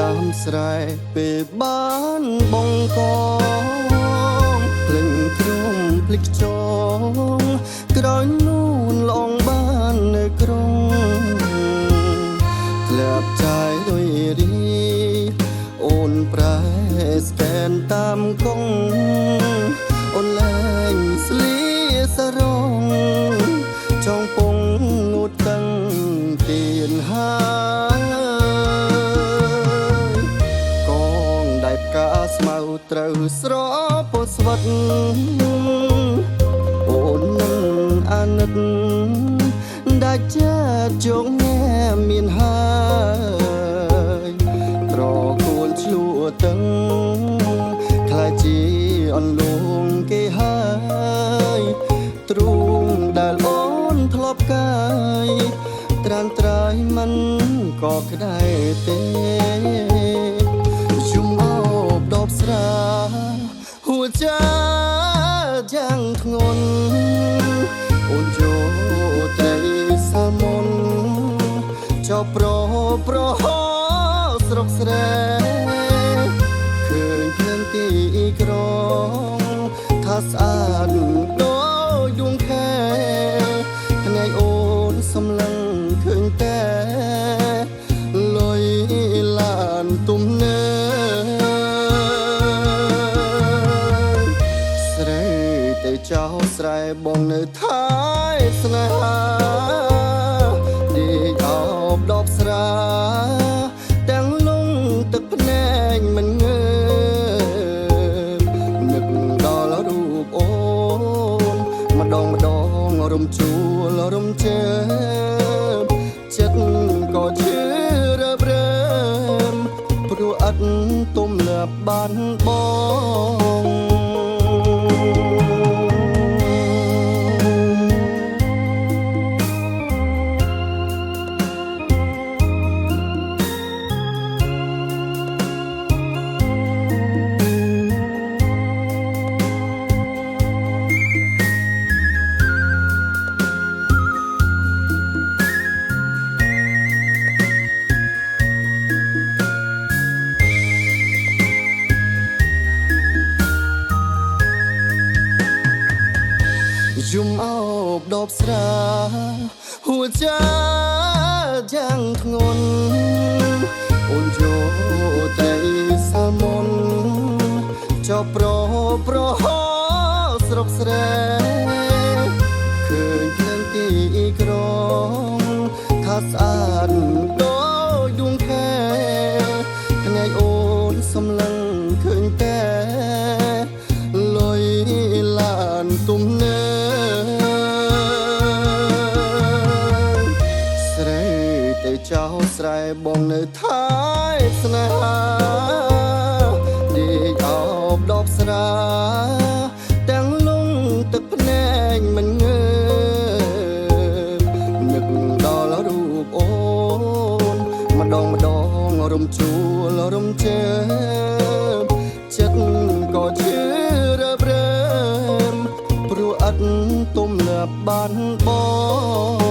តាមស្រែពេលបានបងកងភ្លេងក្រុមភ្លេចចងក្រោយនូនឡងបាននៅក្រុងធ្លាប់ចាយដោយរីអូនប្រែស្កែនតាមកងអូនលែងស្លៀសរងចងពងងូតតាំងទៀនហើយកងដៃផ្កាស្មៅត្រូវស្រពោស្វិតអូននឹងអាណិតដាច់ចិត្តជោគញែមានហើយត្រកូលឆ្លួតឹងខ្លាចជាអនលងគេហើយទ្រូងដែលអូនធ្លាប់កាយត្រានត្រៃមិនក៏ក្ដីទេជុំអបដបស្រាហួចយ៉ាងធ្ងន់អូនចូលត្រីសាមុនចោប្រហស្រុកស្រែឃើញភ្លើងទីក្រងថាស្អាតដូចដួងខែភ្នែកអូនសំឡឹងឃើញតែលុយឡានទំនេរស្រីតែចោលស្រែបងនៅថៃស្នេហាដេកអបដបស្រាទាំងលងទឹកភ្នែកមិនងើបនឹកដល់រូបអូនម្ដងរំជួលរំជើបចិត្តក៏ជឿរើមព្រោះអត់ទំលាប់បានបងយំអោបដបស្រាហួចយ៉ាងធ្ងន់អូនចូលត្រីសាមុនចោប្រស្រុកស្រែឃើញភ្លើងទីក្រងថាស្អាតដូចដួងខែភ្នែកអូនសំឡឹងឃើញតែលុយឡានទំនេរស្រីតែចោលស្រែបងនៅថៃស្នេហាដេកអបដបស្រាទាំងលងទឹកភ្នែកមិនងើបនឹកដល់រូបអូនម្ដងរំជួលរំជើបចិត្តក៏ជឿរើមព្រោះអត់ទំលាប់បានបង